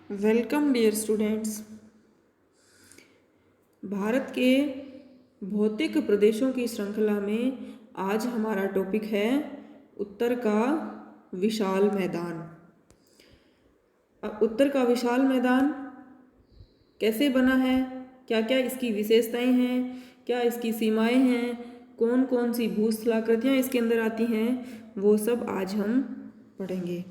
Welcome dear students. Bharat के भौतिक प्रदेशों की श्रृंखला में आज हमारा टॉपिक है उत्तर का विशाल मैदान। अब उत्तर का विशाल मैदान कैसे बना है, क्या क्या इसकी विशेषताएं हैं, क्या इसकी सीमाएं हैं, कौन कौन सी भूस्थलाकृतियाँ इसके अंदर आती हैं, वो सब आज हम पढ़ेंगे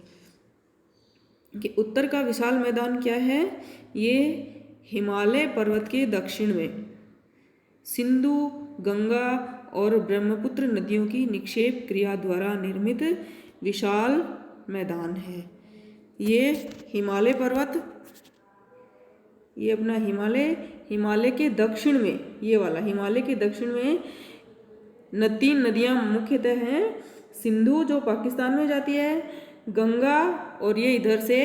कि उत्तर का विशाल मैदान क्या है। ये हिमालय पर्वत के दक्षिण में सिंधु, गंगा और ब्रह्मपुत्र नदियों की निक्षेप क्रिया द्वारा निर्मित विशाल मैदान है। ये हिमालय पर्वत, ये अपना हिमालय के दक्षिण में, ये वाला हिमालय के दक्षिण में तीन नदियाँ मुख्यतः हैं। सिंधु जो पाकिस्तान में जाती है, गंगा और ये इधर से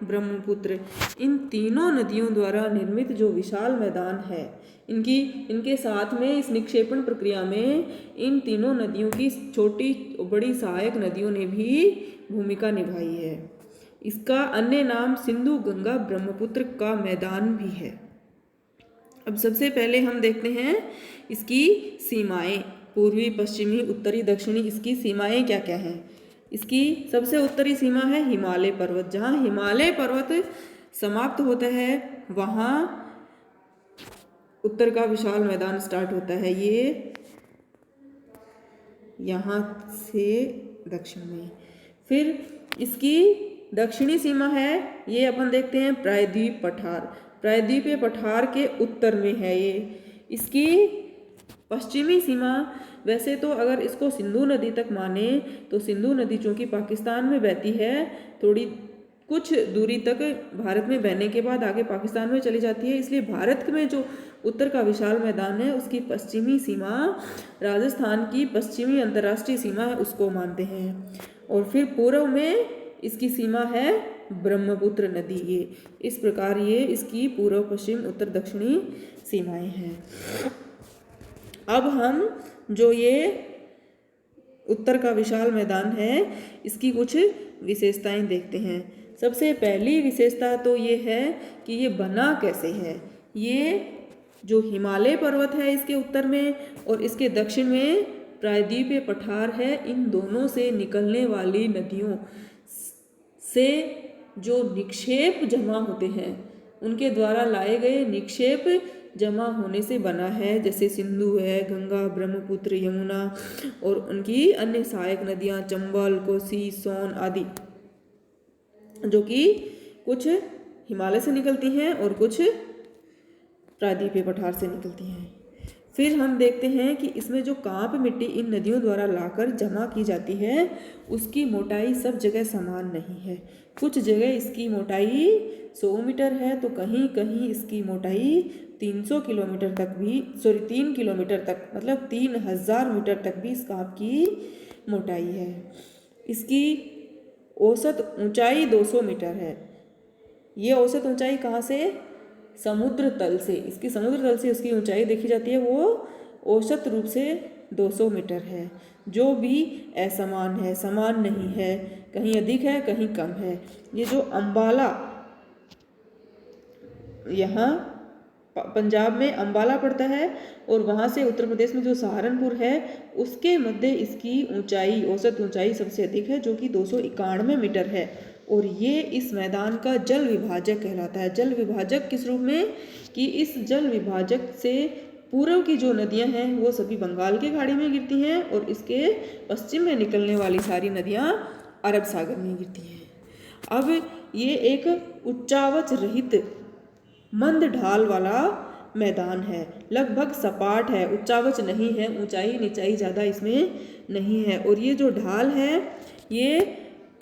ब्रह्मपुत्र। इन तीनों नदियों द्वारा निर्मित जो विशाल मैदान है, इनके साथ में इस निक्षेपण प्रक्रिया में इन तीनों नदियों की छोटी बड़ी सहायक नदियों ने भी भूमिका निभाई है। इसका अन्य नाम सिंधु, गंगा, ब्रह्मपुत्र का मैदान भी है। अब सबसे पहले हम देखते हैं इसकी सीमाएं, पूर्वी, पश्चिमी, उत्तरी, दक्षिणी, इसकी सीमाएं क्या क्या हैं। इसकी सबसे उत्तरी सीमा है हिमालय पर्वत। जहाँ हिमालय पर्वत समाप्त होता है वहाँ उत्तर का विशाल मैदान स्टार्ट होता है। ये यहाँ से दक्षिण में। फिर इसकी दक्षिणी सीमा है, ये अपन देखते हैं प्रायद्वीप पठार। प्रायद्वीपीय पठार के उत्तर में है ये। इसकी पश्चिमी सीमा, वैसे तो अगर इसको सिंधु नदी तक माने तो सिंधु नदी चूँकि पाकिस्तान में बहती है, थोड़ी कुछ दूरी तक भारत में बहने के बाद आगे पाकिस्तान में चली जाती है, इसलिए भारत में जो उत्तर का विशाल मैदान है उसकी पश्चिमी सीमा राजस्थान की पश्चिमी अंतर्राष्ट्रीय सीमा है, उसको मानते हैं। और फिर पूर्व में इसकी सीमा है ब्रह्मपुत्र नदी। ये इस प्रकार ये इसकी पूर्व, पश्चिम, उत्तर, दक्षिणी सीमाएं हैं। अब हम जो ये उत्तर का विशाल मैदान है इसकी कुछ विशेषताएं देखते हैं। सबसे पहली विशेषता तो ये है कि ये बना कैसे है। ये जो हिमालय पर्वत है इसके उत्तर में और इसके दक्षिण में प्रायद्वीपीय पठार है, इन दोनों से निकलने वाली नदियों से जो निक्षेप जमा होते हैं उनके द्वारा लाए गए निक्षेप जमा होने से बना है। जैसे सिंधु है, गंगा, ब्रह्मपुत्र, यमुना और उनकी अन्य सहायक नदियाँ चंबल, कोसी, सोन आदि, जो कि कुछ हिमालय से निकलती हैं और कुछ प्रायद्वीपीय पठार से निकलती हैं। फिर हम देखते हैं कि इसमें जो कांप मिट्टी इन नदियों द्वारा लाकर जमा की जाती है उसकी मोटाई सब जगह समान नहीं है। कुछ जगह इसकी मोटाई 100 मीटर है तो कहीं कहीं इसकी मोटाई 300 किलोमीटर तक भी 3 किलोमीटर तक, मतलब 3000 मीटर तक भी इस कांप की मोटाई है। इसकी औसत ऊंचाई 200 मीटर है। ये औसत ऊंचाई कहाँ से? समुद्र तल से। इसकी समुद्र तल से उसकी ऊंचाई देखी जाती है, वो औसत रूप से 200 मीटर है, जो भी असमान है, समान नहीं है, कहीं अधिक है कहीं कम है। ये जो अंबाला, यहाँ पंजाब में अंबाला पड़ता है और वहाँ से उत्तर प्रदेश में जो सहारनपुर है उसके मध्य इसकी ऊंचाई, औसत ऊंचाई सबसे अधिक है, जो कि 291 मीटर है। और ये इस मैदान का जल विभाजक कहलाता है। जल विभाजक किस रूप में कि इस जल विभाजक से पूर्व की जो नदियां हैं वो सभी बंगाल की खाड़ी में गिरती हैं और इसके पश्चिम में निकलने वाली सारी नदियां अरब सागर में गिरती हैं। अब ये एक उच्चावच रहित मंद ढाल वाला मैदान है, लगभग सपाट है, उच्चावच नहीं है, ऊंचाई नीचाई ज़्यादा इसमें नहीं है। और ये जो ढाल है ये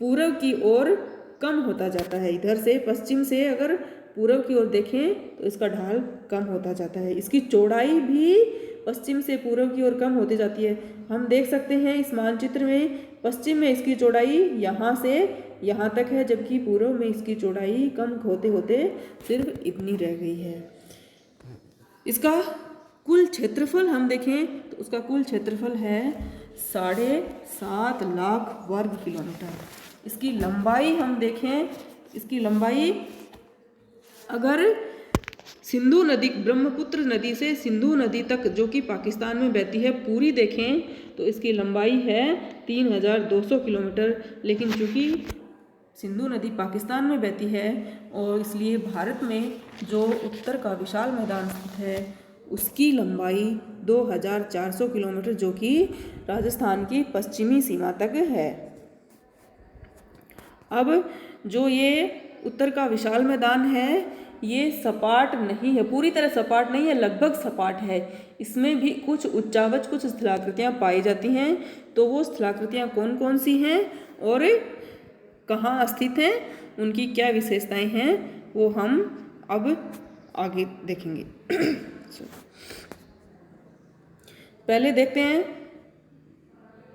पूर्व की ओर कम होता जाता है। इधर से पश्चिम से अगर पूर्व की ओर देखें तो इसका ढाल कम होता जाता है। इसकी चौड़ाई भी पश्चिम से पूर्व की ओर कम होती जाती है। हम देख सकते हैं इस मानचित्र में पश्चिम में इसकी चौड़ाई यहाँ से यहाँ तक है, जबकि पूर्व में इसकी चौड़ाई कम होते होते सिर्फ इतनी रह गई है। इसका कुल क्षेत्रफल हम देखें तो उसका कुल क्षेत्रफल है 7.5 लाख वर्ग किलोमीटर। इसकी लंबाई हम देखें, इसकी लंबाई अगर सिंधु नदी, ब्रह्मपुत्र नदी से सिंधु नदी तक जो कि पाकिस्तान में बहती है, पूरी देखें तो इसकी लंबाई है 3200 किलोमीटर। लेकिन चूँकि सिंधु नदी पाकिस्तान में बहती है और इसलिए भारत में जो उत्तर का विशाल मैदान स्थित है उसकी लंबाई 2400 किलोमीटर, जो कि राजस्थान की पश्चिमी सीमा तक है। अब जो ये उत्तर का विशाल मैदान है ये सपाट नहीं है, पूरी तरह सपाट नहीं है, लगभग सपाट है। इसमें भी कुछ उच्चावच, कुछ स्थलाकृतियाँ पाई जाती हैं। तो वो स्थलाकृतियाँ कौन कौन सी हैं और कहाँ स्थित हैं, उनकी क्या विशेषताएं हैं, वो हम अब आगे देखेंगे। पहले देखते हैं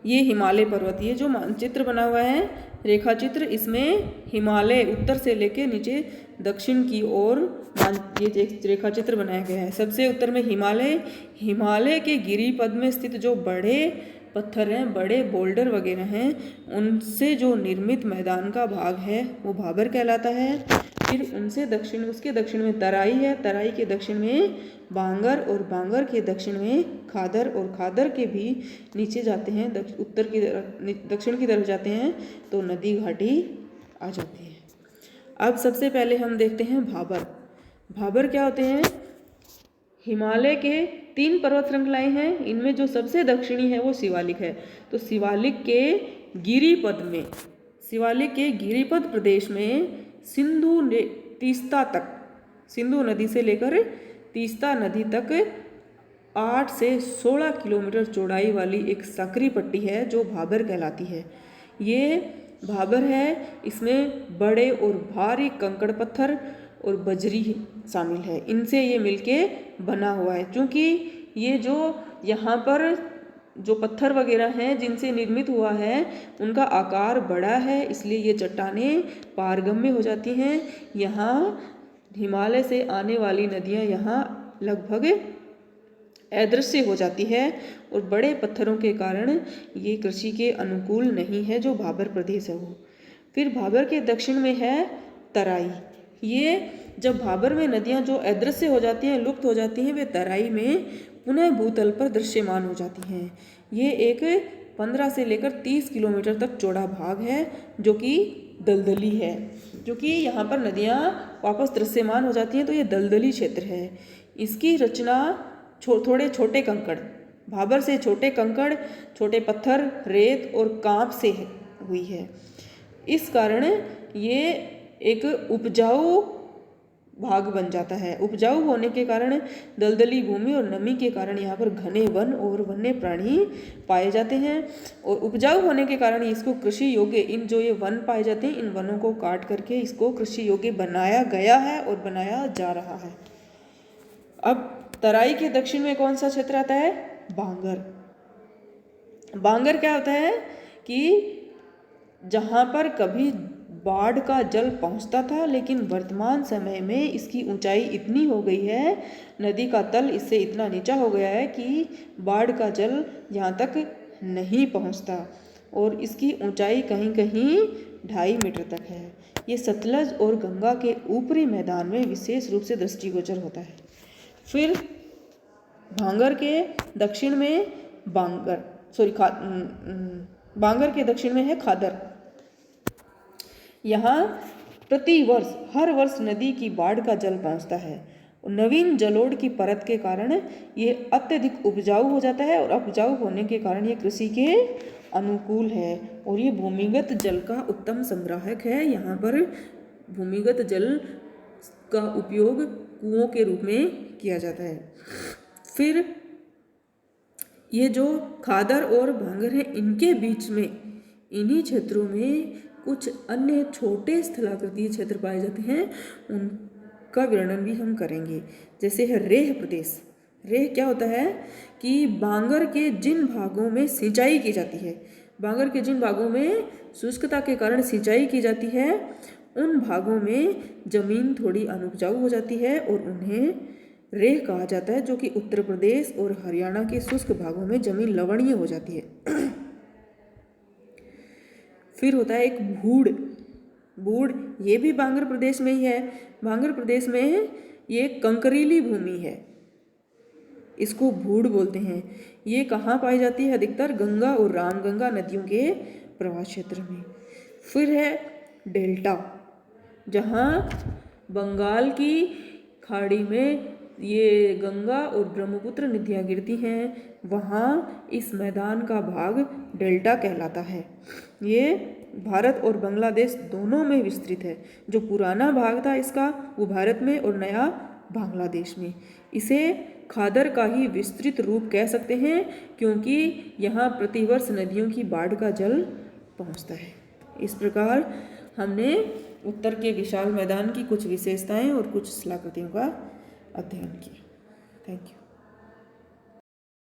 ये हिमालय पर्वत, ये जो मानचित्र बना हुआ है, रेखा चित्र, इसमें हिमालय उत्तर से लेके नीचे दक्षिण की ओर ये रेखा चित्र बनाया गया है। सबसे उत्तर में हिमालय, हिमालय के गिरिपद में स्थित जो बड़े पत्थर हैं, बड़े बोल्डर वगैरह हैं, उनसे जो निर्मित मैदान का भाग है वो भाबर कहलाता है। फिर उनसे दक्षिण, उसके दक्षिण में तराई है, तराई के दक्षिण में बांगर और बांगर के दक्षिण में खादर और खादर के भी नीचे जाते हैं, उत्तर की दक्षिण की तरफ जाते हैं तो नदी घाटी आ जाती है। अब सबसे पहले हम देखते हैं भाबर। भाबर क्या होते हैं? हिमालय के 3 पर्वत श्रृंखलाएं हैं, इनमें जो सबसे दक्षिणी है वो शिवालिक है। तो शिवालिक के गिरिपद में, शिवालिक के गिरिपद प्रदेश में सिंधु ने तीस्ता तक, सिंधु नदी से लेकर तीस्ता नदी तक 8 से 16 किलोमीटर चौड़ाई वाली एक संकरी पट्टी है जो भाबर कहलाती है। ये भाबर है, इसमें बड़े और भारी कंकड़ पत्थर और बजरी शामिल है, इनसे ये मिलके बना हुआ है। क्योंकि ये जो यहाँ पर जो पत्थर वगैरह हैं जिनसे निर्मित हुआ है उनका आकार बड़ा है, इसलिए ये चट्टानें पारगम्य हो जाती हैं। यहाँ हिमालय से आने वाली नदियाँ यहाँ लगभग अदृश्य हो जाती है और बड़े पत्थरों के कारण ये कृषि के अनुकूल नहीं है जो भाबर प्रदेश है वो। फिर भाबर के दक्षिण में है तराई। ये जब भाबर में नदियाँ जो अदृश्य हो जाती हैं, लुप्त हो जाती हैं, वे तराई में पुनः भूतल पर दृश्यमान हो जाती हैं। ये एक 15 से लेकर 30 किलोमीटर तक चौड़ा भाग है जो कि दलदली है। जो कि यहाँ पर नदियाँ वापस दृश्यमान हो जाती हैं तो ये दलदली क्षेत्र है। इसकी रचना थोड़े छोटे कंकड़, भाबर से छोटे कंकड़, छोटे पत्थर, रेत और कांप से हुई है। इस कारण ये एक उपजाऊ भाग बन जाता है। उपजाऊ होने के कारण दलदली भूमि और नमी के कारण यहाँ पर घने वन और वन्य प्राणी पाए जाते हैं। और उपजाऊ होने के कारण इसको कृषि योग्य, इन जो ये वन पाए जाते हैं इन वनों को काट करके इसको कृषि योग्य बनाया गया है और बनाया जा रहा है। अब तराई के दक्षिण में कौन सा क्षेत्र आता है? बांगर। बांगर क्या होता है कि जहाँ पर कभी बाढ़ का जल पहुँचता था, लेकिन वर्तमान समय में इसकी ऊंचाई इतनी हो गई है, नदी का तल इससे इतना नीचा हो गया है कि बाढ़ का जल यहाँ तक नहीं पहुँचता और इसकी ऊंचाई कहीं कहीं 2.5 मीटर तक है। ये सतलज और गंगा के ऊपरी मैदान में विशेष रूप से दृष्टिगोचर होता है। फिर बांगर के दक्षिण में बांगर के दक्षिण में है खादर। यहाँ प्रतिवर्ष हर वर्ष नदी की बाढ़ का जल पहुँचता है। नवीन जलोढ़ की परत के कारण ये अत्यधिक उपजाऊ हो जाता है और उपजाऊ होने के कारण ये कृषि के अनुकूल है और ये भूमिगत जल का उत्तम संग्राहक है। यहाँ पर भूमिगत जल का उपयोग कुओं के रूप में किया जाता है। फिर ये जो खादर और बांगर है, इनके बीच में, इन्हीं क्षेत्रों में कुछ अन्य छोटे स्थलाकृतीय क्षेत्र पाए जाते हैं, उनका वर्णन भी हम करेंगे। जैसे है रेह प्रदेश। रेह क्या होता है कि बांगर के जिन भागों में सिंचाई की जाती है, बांगर के जिन भागों में शुष्कता के कारण सिंचाई की जाती है, उन भागों में जमीन थोड़ी अनुपजाऊ हो जाती है और उन्हें रेह कहा जाता है, जो कि उत्तर प्रदेश और हरियाणा के शुष्क भागों में जमीन लवणीय हो जाती है। फिर होता है एक भूड़। बूढ़ ये भी बांगर प्रदेश में ही है। बांगर प्रदेश में ये कंकरीली भूमि है, इसको भूड़ बोलते हैं। ये कहाँ पाई जाती है? अधिकतर गंगा और रामगंगा नदियों के प्रवाह क्षेत्र में। फिर है डेल्टा, जहाँ बंगाल की खाड़ी में ये गंगा और ब्रह्मपुत्र नदियाँ गिरती हैं, वहाँ इस मैदान का भाग डेल्टा कहलाता है। ये भारत और बांग्लादेश दोनों में विस्तृत है। जो पुराना भाग था इसका वो भारत में और नया बांग्लादेश में। इसे खादर का ही विस्तृत रूप कह सकते हैं, क्योंकि यहाँ प्रतिवर्ष नदियों की बाढ़ का जल पहुँचता है। इस प्रकार हमने उत्तर के विशाल मैदान की कुछ विशेषताएं और कुछ शिलाकृतियों का अध्ययन किया। Thank you.